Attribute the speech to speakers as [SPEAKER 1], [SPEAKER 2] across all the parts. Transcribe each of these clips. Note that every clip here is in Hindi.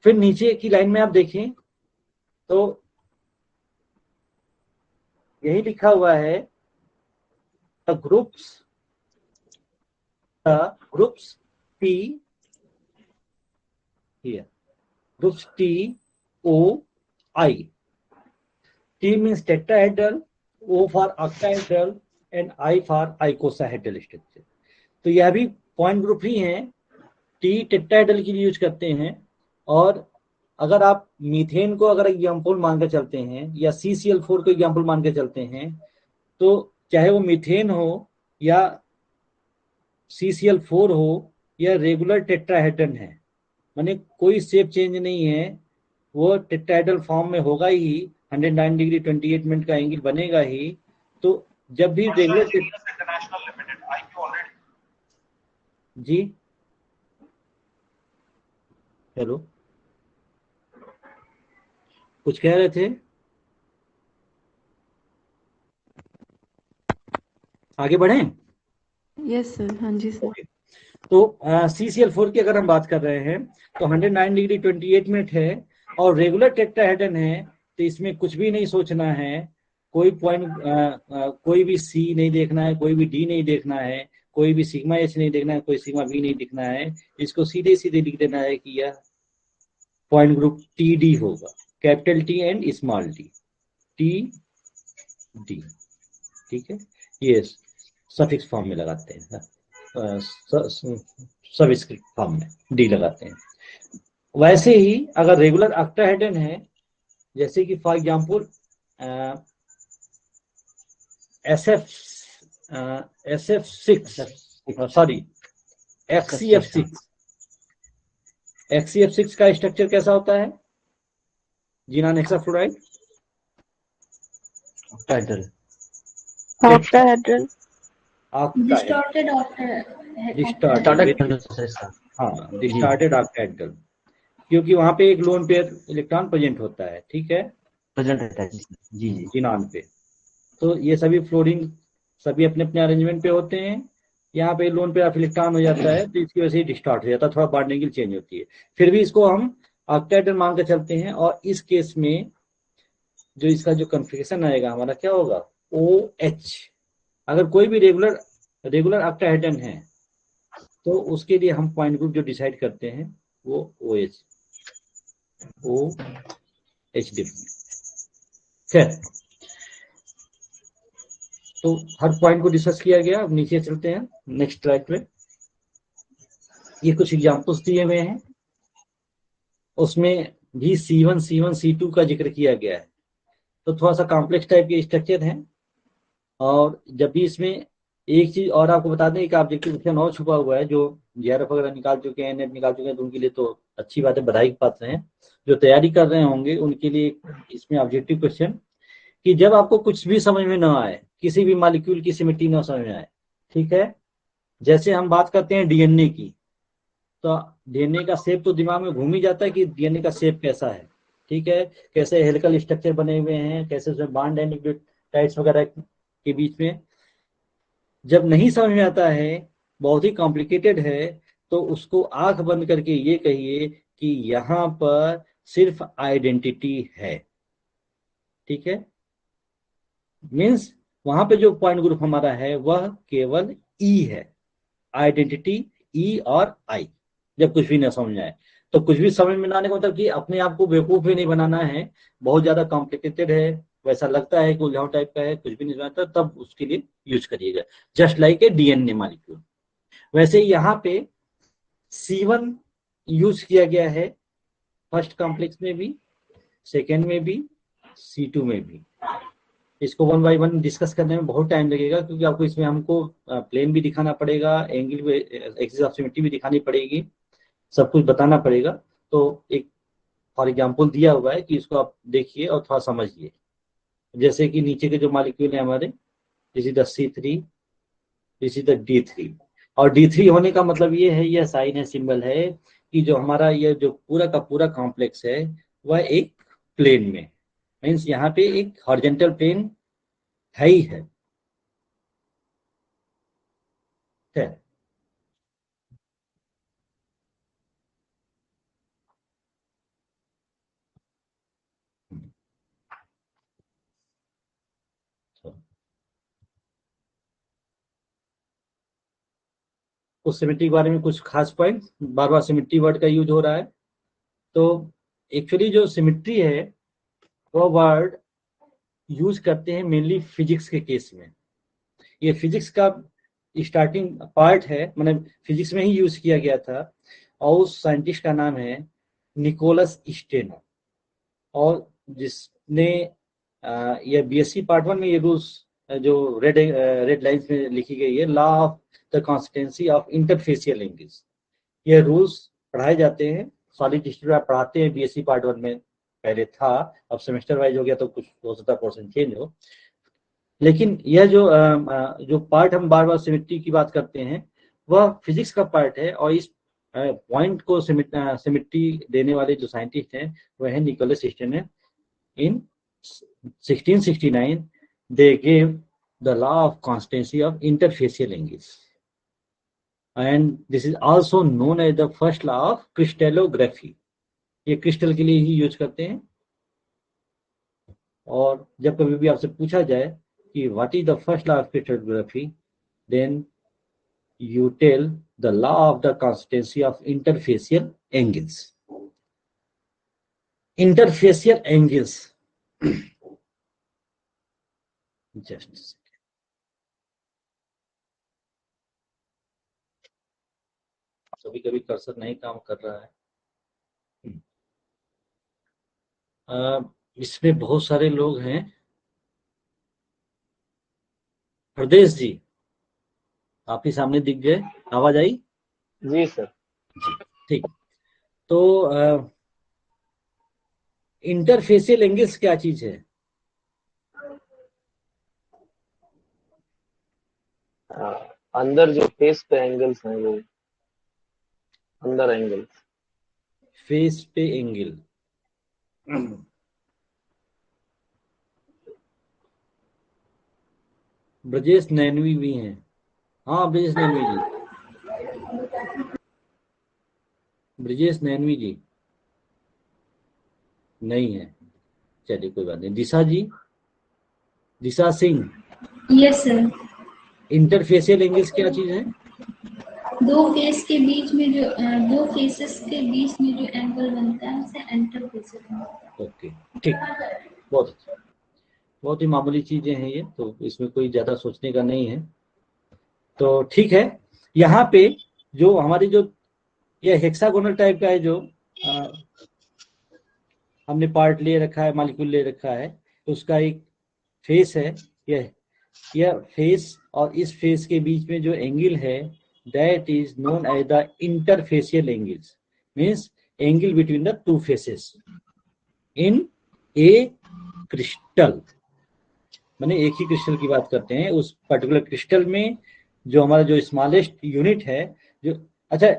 [SPEAKER 1] फिर नीचे की लाइन में आप देखें तो यही लिखा हुआ है the groups T here, groups TOI. T means tetrahedral, O for octahedral and I for icosahedral structure. तो यह भी पॉइंट ग्रुप ही हैं, टी टेट्राहेड्रल के लिए यूज करते हैं। और अगर आप मीथेन को अगर एग्जाम्पल मान के चलते हैं या CCl4 को एग्जाम्पल मान के चलते हैं, तो चाहे वो मीथेन हो या CCl4 हो या रेगुलर टेट्राहेड्रल है, माने कोई शेप चेंज नहीं है, वो टेट्राहेड्रल फॉर्म में होगा ही, 109 डिग्री 28 मिनट का एंगल बनेगा ही। तो जब भी रेगुलर जी हेलो कुछ कह रहे थे, आगे बढ़े?
[SPEAKER 2] यस सर, हाँ जी सर।
[SPEAKER 1] तो CCl4 की अगर हम बात कर रहे हैं तो 109 डिग्री 28 मिनट है और रेगुलर टेट्राहेड्रल है, तो इसमें कुछ भी नहीं सोचना है, कोई पॉइंट कोई भी C नहीं देखना है, कोई भी D नहीं देखना है, कोई भी सिग्मा H नहीं देखना है, कोई सिग्मा B नहीं दिखना है। इसको सीधे सीधे लिख देना है कि यह पॉइंट ग्रुप TD होगा, capital T and small d, TD। ठीक है, ये सफिक्स फॉर्म में लगाते हैं, सब स्क्रिप्ट फॉर्म में D लगाते हैं। वैसे ही अगर रेगुलर ऑक्टाहेड्रन है, जैसे कि फॉर एग्जांपल XCF6 का स्ट्रक्चर कैसा होता है? जिनान हेक्साफ्लोराइड
[SPEAKER 2] ऑक्टाहेड्रल।
[SPEAKER 3] डिस्टॉर्टेड
[SPEAKER 1] ऑक्टाहेड्रल, क्योंकि वहां पे एक लोन पेयर इलेक्ट्रॉन प्रेजेंट होता है। ठीक है,
[SPEAKER 4] प्रेजेंट रहता है जी जी
[SPEAKER 1] जिनान पे। तो ये सभी फ्लोरीन सभी अपने अपने अरेंजमेंट पे होते हैं, यहाँ पे लोन पे ऑफ इलेक्ट्रॉन हो जाता है, तो इसकी वजह से डिस्टॉर्ट हो जाता है, थोड़ा बॉन्डिंग चेंज होती है। फिर भी इसको हम ऑक्टाहेड्रल मान के चलते हैं, और इस केस में जो इसका जो कॉन्फ़िगरेशन आएगा हमारा क्या होगा, OH। अगर कोई भी रेगुलर ऑक्टाहेड्रन है तो उसके लिए हम पॉइंट ग्रुप जो डिसाइड करते हैं वो OH खैर, तो हर पॉइंट को डिस्कस किया गया। अब नीचे चलते हैं नेक्स्ट स्लाइड पे। ये कुछ एग्जांपल्स दिए हुए हैं, उसमें भी C1 C2 का जिक्र किया गया है। तो थोड़ा सा कॉम्प्लेक्स टाइप के स्ट्रक्चर हैं, और जब भी इसमें एक चीज और आपको बता दें, एक ऑब्जेक्टिव क्वेश्चन और छुपा हुआ है, जो JRF वगैरह निकाल चुके हैं, नेट निकाल चुके हैं, तो उनके लिए तो अच्छी बात है, बधाई के पात्र हैं। जो तैयारी कर रहे होंगे उनके लिए इसमें ऑब्जेक्टिव क्वेश्चन, कि जब आपको कुछ भी समझ में ना आए, किसी भी मॉलिक्यूल की सिमेट्री ना समझ में आए, ठीक है, जैसे हम बात करते हैं DNA की, तो DNA का शेप तो दिमाग में घूम ही जाता है कि DNA का शेप कैसा है, ठीक है, कैसे हेलिकल स्ट्रक्चर बने हुए हैं, कैसे उसमें बॉन्ड एंड न्यूक्लियोटाइड्स वगैरह के बीच में। जब नहीं समझ में आता है, बहुत ही कॉम्प्लिकेटेड है, तो उसको आंख बंद करके ये कहिए कि यहाँ पर सिर्फ आइडेंटिटी है। ठीक है, मीन्स वहां पे जो पॉइंट ग्रुप हमारा है वह केवल E है, आइडेंटिटी E और I। जब कुछ भी ना समझ आए, तो कुछ भी समझ में ना आने का मतलब कि अपने आप को बेवकूफ भी नहीं बनाना है, बहुत ज्यादा कॉम्प्लिकेटेड है, वैसा लगता है कि उलझाऊ टाइप का है, कुछ भी नहीं समझता, तब उसके लिए यूज करिएगा, just like a DNA molecule. वैसे यहाँ पे C1 यूज किया गया है, फर्स्ट कॉम्प्लेक्स में भी, सेकेंड में भी, C2 में भी। इसको 1 बाय 1 डिस्कस करने में बहुत टाइम लगेगा, क्योंकि आपको इसमें हमको प्लेन भी दिखाना पड़ेगा, एंगल भी, एक्सिस ऑफ सिमेट्री भी दिखानी पड़ेगी, सब कुछ बताना पड़ेगा। तो एक फॉर एग्जांपल दिया हुआ है कि इसको आप देखिए और थोड़ा समझिए। जैसे कि नीचे के जो मॉलिक्यूल है हमारे, this is the C3, this is the D3। और D3 होने का मतलब ये है, यह साइन है, सिंबल है, कि जो हमारा ये जो पूरा का पूरा कॉम्प्लेक्स है वह एक प्लेन में, मीन्स यहाँ पे एक हॉरिजॉन्टल प्लेन है ही है। उस सिमेट्री के बारे में कुछ खास पॉइंट, बार बार सिमेट्री वर्ड का यूज हो रहा है। तो एक्चुअली जो सिमेट्री है वो वर्ड यूज करते हैं मेनली फिजिक्स के केस में। ये फिजिक्स का स्टार्टिंग पार्ट है, मतलब फिजिक्स में ही यूज किया गया था, और उस साइंटिस्ट का नाम है निकोलस स्टेनर। और जिसने ये बीएससी पार्ट 1 में ये रूल्स जो रेड लाइंस में लिखी गई है, law of the constituency of interfacial angles, ये रूल्स पढ़ाए जाते हैं। सॉलिड हिस्ट्री आप पढ़ाते हैं बीएससी पार्ट 1 में, पहले था, अब सेमेस्टर वाइज हो गया तो कुछ हो सकता है पोर्शन चेंज हो। लेकिन यह जो पार्ट हम बार बार सिमेट्री की बात करते हैं वह फिजिक्स का पार्ट है, और इस पॉइंट को सिमेट्री देने वाले जो साइंटिस्ट हैं वह है Nicolas Steno. In 1669 they gave the law of constancy of interfacial angles, and this is also known as the first law of crystallography। ये क्रिस्टल के लिए ही यूज करते हैं। और जब कभी भी आपसे पूछा जाए कि what is the first law of crystallography, then you tell the law of the constancy of interfacial angles। Interfacial angles just a second। कभी कभी कर्सर नहीं काम कर रहा है। इसमें बहुत सारे लोग हैं। हरदेश जी, आप ही सामने दिख गए, आवाज आई?
[SPEAKER 5] जी सर।
[SPEAKER 1] ठीक। तो इंटरफेसियल एंगल्स क्या चीज है?
[SPEAKER 5] अंदर जो फेस पे एंगल्स हैं, वो अंदर एंगल्स।
[SPEAKER 1] फेस पे एंगल। ब्रजेश नैनवी भी हैं। हाँ ब्रजेश नैनवी जी, ब्रजेश नैनवी जी नहीं है, चलिए कोई बात नहीं। Disha ji, Disha Singh.
[SPEAKER 3] Yes sir.
[SPEAKER 1] Interfacial angles क्या चीज है?
[SPEAKER 3] दो फेसेस के बीच में जो एंगल बनता है उसे इंटरफेसियल।
[SPEAKER 1] ओके, ठीक, बहुत अच्छा, बहुत ही मामूली चीजें हैं ये, तो इसमें कोई ज्यादा सोचने का नहीं है। तो ठीक है, यहाँ पे जो हमारी जो ये हेक्सागोनल टाइप का है, जो हमने पार्ट ले रखा है, मॉलिक्यूल ले रखा है, तो उसका एक फेस है। यह फेस और इस फेस के बीच में जो एंगल है, that is known as the interfacial angles, means angle between the two faces in a crystal. माने एक ही क्रिस्टल की बात करते हैं, उस पर्टिकुलर क्रिस्टल में जो हमारा जो स्मॉलेस्ट यूनिट है, जो अच्छा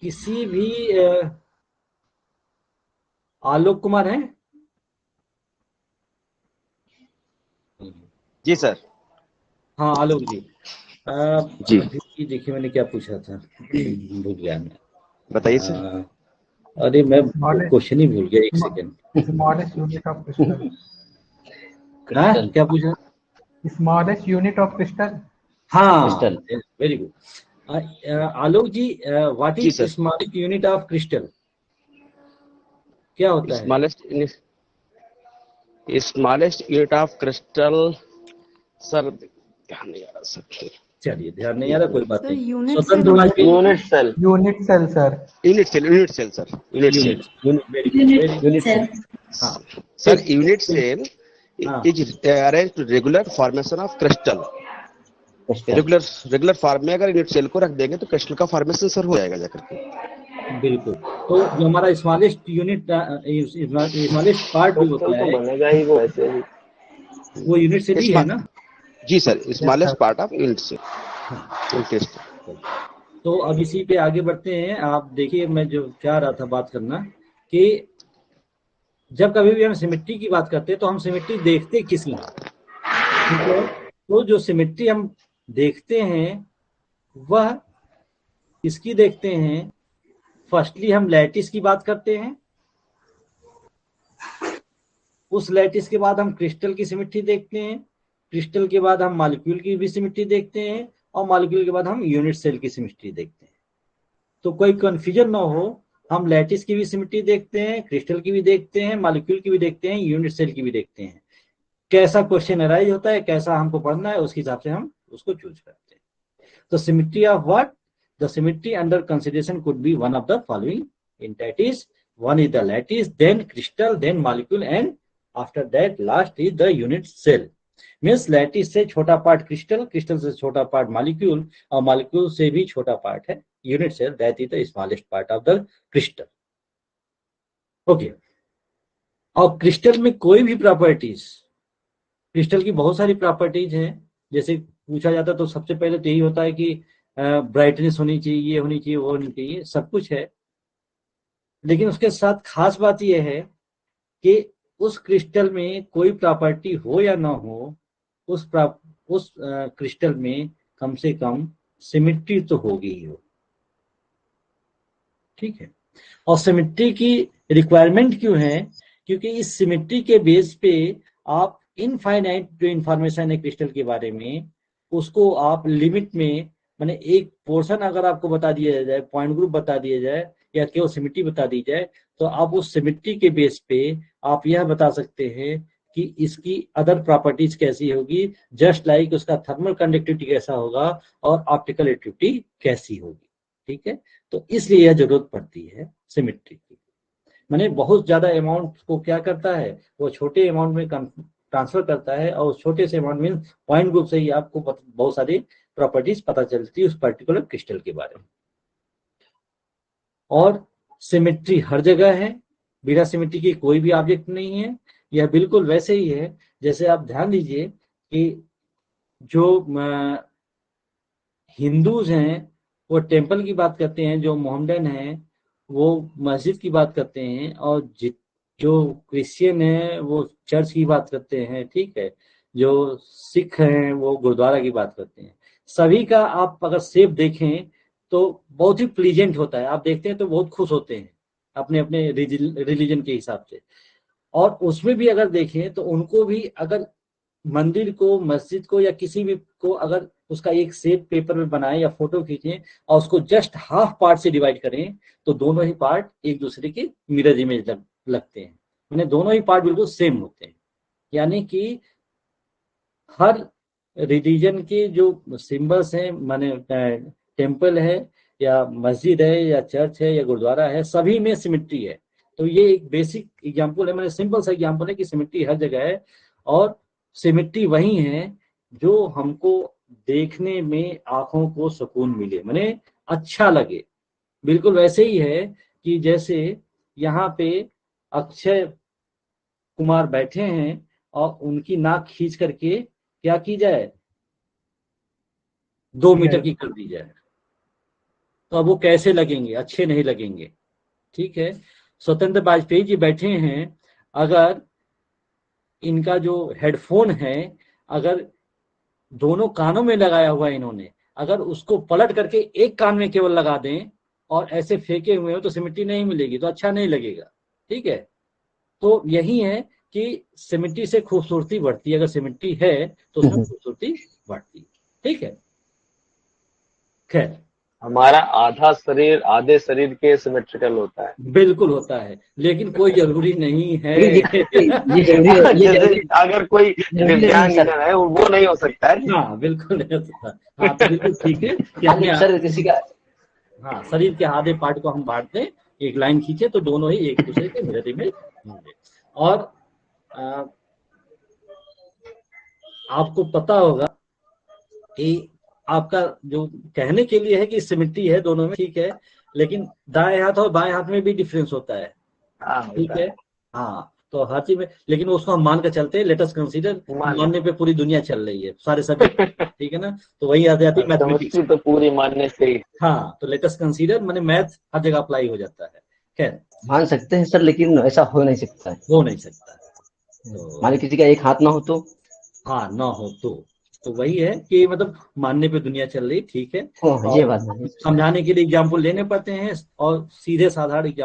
[SPEAKER 1] किसी भी आलोक कुमार है?
[SPEAKER 6] जी सर।
[SPEAKER 1] हाँ आलोक जी,
[SPEAKER 6] जी
[SPEAKER 1] अभी देखिए मैंने क्या पूछा था, भूल गया मैं।
[SPEAKER 6] बताइए सर।
[SPEAKER 1] अरे मैं क्वेश्चन ही भूल गया, एक second.
[SPEAKER 7] Smallest unit of crystal.
[SPEAKER 1] क्या पूछा?
[SPEAKER 7] Smallest unit of crystal.
[SPEAKER 1] हाँ, very good. Alok ji, what
[SPEAKER 6] ji
[SPEAKER 1] is
[SPEAKER 6] sir.
[SPEAKER 1] Smallest unit of crystal, क्या होता है?
[SPEAKER 6] Smallest unit of crystal sir ध्यान नहीं आ रहा सर।
[SPEAKER 1] चलिए ध्यान नहीं आ रहा, कोई बात
[SPEAKER 2] सर,
[SPEAKER 1] नहीं।
[SPEAKER 2] यूनिट
[SPEAKER 1] स्वतंत्र
[SPEAKER 2] cell
[SPEAKER 1] Vajpayee.
[SPEAKER 5] Unit cell.
[SPEAKER 7] Unit cell sir.
[SPEAKER 6] Unit cell, unit cell sir, unit cell.
[SPEAKER 3] Unit cell.
[SPEAKER 1] हाँ
[SPEAKER 6] सर यूनिट सेल
[SPEAKER 1] हाँ।
[SPEAKER 6] Is arrange to regular formation of crystal. Regular form में अगर यूनिट सेल को रख देंगे तो क्रिस्टल का फॉर्मेशन सर हो जाएगा जाकर के।
[SPEAKER 1] बिल्कुल। तो जो हमारा स्मॉलेस्ट यूनिट, स्मॉलेस्ट पार्ट जो होता है,
[SPEAKER 5] बनेगा ही वो ऐसे ही।
[SPEAKER 1] वो यूनिट सेल ही है ना?
[SPEAKER 6] जी sir, smallest part of unit cell.
[SPEAKER 1] तो अब इसी पे आगे बढ़ते हैं। आप देखिए, मैं जो चाह रहा था बात करना कि जब कभी भी हम सिमेट्री की बात करते हैं तो हम सिमेट्री देखते किस लिए? तो जो सिमेट्री हम देखते हैं वह किसकी देखते हैं? फर्स्टली हम लैटिस की बात करते हैं, उस लैटिस के बाद हम क्रिस्टल की सिमेट्री देखते हैं, क्रिस्टल के बाद हम मॉलिक्यूल की भी सिमेट्री देखते हैं, और मॉलिक्यूल के बाद हम यूनिट सेल की सिमेट्री देखते हैं। तो कोई कंफ्यूजन ना हो, हम लैटिस की भी सिमेट्री देखते हैं, क्रिस्टल की भी देखते हैं, मॉलिक्यूल की भी देखते हैं, यूनिट सेल की भी देखते हैं। कैसा क्वेश्चन अराइज होता है, कैसा हमको पढ़ना है, उसके हिसाब से हम उसको चूज करते हैं। तो symmetry of what? The symmetry under consideration could be one of the following, in that is one is the lattice, then crystal, then molecule, and after that last is the unit cell. Means lattice से छोटा पार्ट क्रिस्टल, क्रिस्टल से छोटा पार्ट मॉलिक्यूल, और मॉलिक्यूल से भी छोटा पार्ट है unit cell, that is the smallest part of the crystal. Okay, और क्रिस्टल में कोई भी प्रॉपर्टीज, क्रिस्टल की बहुत सारी प्रॉपर्टीज हैं। जैसे पूछा जाता तो सबसे पहले तो यही होता है कि ब्राइटनेस होनी चाहिए, ये होनी चाहिए, वो होनी चाहिए, सब कुछ है। लेकिन उसके साथ खास बात यह है कि उस क्रिस्टल में कोई प्रॉपर्टी हो या ना हो, उस क्रिस्टल में कम से कम सिमेट्री तो होगी ही हो। ठीक है, और सिमेट्री की रिक्वायरमेंट क्यों है? क्योंकि इस सिमेट्री के बेस पे आप इनफाइनाइट जो इंफॉर्मेशन है क्रिस्टल के बारे में, उसको आप लिमिट में, माने एक पोर्शन अगर आपको बता दिया जाए, पॉइंट ग्रुप बता दिया जाए, या केवल सिमेट्री बता दी जाए, तो आप उस सिमेट्री के बेस पे आप यह बता सकते हैं कि इसकी अदर प्रॉपर्टीज कैसी होगी, जस्ट लाइक उसका थर्मल कंडक्टिविटी कैसा होगा और ऑप्टिकल एक्टिविटी कैसी होगी। ठीक है, तो इसलिए यह जरूरत पड़ती है सिमेट्री की। माने बहुत ज्यादा अमाउंट को क्या करता है, वो छोटे अमाउंट में ट्रांसफर करता है, और उस छोटे से अमाउंट में पॉइंट ग्रुप से ही आपको बहुत सारी प्रॉपर्टीज पता चलती है उस पर्टिकुलर क्रिस्टल के बारे में। और सिमेट्री हर जगह है, बिना सिमेट्री की कोई भी ऑब्जेक्ट नहीं है। यह बिल्कुल वैसे ही है जैसे आप ध्यान दीजिए कि जो हिंदूज हैं वो टेम्पल की बात करते हैं, जो मोहम्मदन हैं वो मस्जिद की बात करते हैं, और जो क्रिश्चियन हैं वो चर्च की बात करते हैं। ठीक है, जो सिख हैं वो गुरुद्वारा की बात करते हैं। सभी का आप अगर शेप देखें तो बहुत ही प्लीजेंट होता है, आप देखते हैं तो बहुत खुश होते हैं अपने अपने रिलीजन के हिसाब से। और उसमें भी अगर देखें तो उनको भी अगर मंदिर को, मस्जिद को, या किसी भी को अगर उसका एक शेप पेपर में बनाएं या फोटो खींचें और उसको जस्ट हाफ पार्ट से डिवाइड करें, तो दोनों ही पार्ट एक दूसरे के मिरर इमेज लगते हैं, यानी दोनों ही पार्ट बिल्कुल सेम होते हैं। यानी कि हर रिलीजन के जो सिंबल्स हैं, माने टेम्पल है या मस्जिद है या चर्च है या गुरुद्वारा है, सभी में सिमेट्री है। तो ये एक बेसिक एग्जांपल है, मैंने सिंपल सा एग्जांपल है कि सिमेट्री हर जगह है, और सिमेट्री वही है जो हमको देखने में आंखों को सुकून मिले, माने अच्छा लगे। बिल्कुल वैसे ही है कि जैसे यहाँ पे अक्षय कुमार बैठे हैं और उनकी नाक खींच करके क्या की जाए, 2 मीटर की कर दी जाए, तो अब वो कैसे लगेंगे? अच्छे नहीं लगेंगे। ठीक है, स्वतंत्र वाजपेयी जी बैठे हैं, अगर इनका जो हेडफोन है अगर दोनों कानों में लगाया हुआ है इन्होंने, अगर उसको पलट करके एक कान में केवल लगा दें और ऐसे फेंके हुए हो तो सिमेट्री नहीं मिलेगी, तो अच्छा नहीं लगेगा। ठीक है, तो यही है कि सिमेट्री से खूबसूरती बढ़ती है, अगर सिमेट्री है तो उसमें खूबसूरती बढ़ती है। ठीक है, खैर
[SPEAKER 5] हमारा आधे शरीर के सिमेट्रिकल होता है।
[SPEAKER 1] बिल्कुल होता है, लेकिन कोई जरूरी नहीं है।
[SPEAKER 4] ये जरूरी
[SPEAKER 5] अगर कोई दिव्यांग है वो नहीं हो सकता है।
[SPEAKER 1] हाँ बिल्कुल नहीं हो सकता। हाँ तो बिल्कुल ठीक है कि हमने
[SPEAKER 4] सर किसी का,
[SPEAKER 1] हाँ शरीर के आधे पार्ट को हम बांट दें, एक लाइन खींचे तो दोनों ही एक दूसरे के मिरर इमेज होंगे। और आपको पता होगा कि आपका जो कहने के लिए है कि सिमेट्री है दोनों में, ठीक है, लेकिन दाएं हाथ और बाएं हाथ में भी डिफरेंस होता है। ठीक है, हाँ, तो हर चीज में, लेकिन उसको हम मान कर चलते हैं, लेट अस कंसीडर, मानने पे पूरी दुनिया चल रही है, सारे सब्जेक्ट। ठीक है ना, तो वही आ जाती है मैथमेटिक्स
[SPEAKER 5] तो पूरी मानने से।
[SPEAKER 1] हाँ, तो लेट अस कंसीडर माने मैथ हर जगह अप्लाई हो जाता है। खैर
[SPEAKER 4] मान सकते हैं सर, लेकिन ऐसा हो नहीं सकता है।
[SPEAKER 1] हो नहीं सकता है,
[SPEAKER 4] तो मान किसी का एक हाथ ना हो तो,
[SPEAKER 1] हाँ ना हो तो वही है कि मतलब मानने पे दुनिया चल रही। ठीक है,
[SPEAKER 4] ये बात नहीं,
[SPEAKER 1] समझाने के लिए एग्जाम्पल लेने पड़ते हैं और सीधे साधारण एग्जाम्पल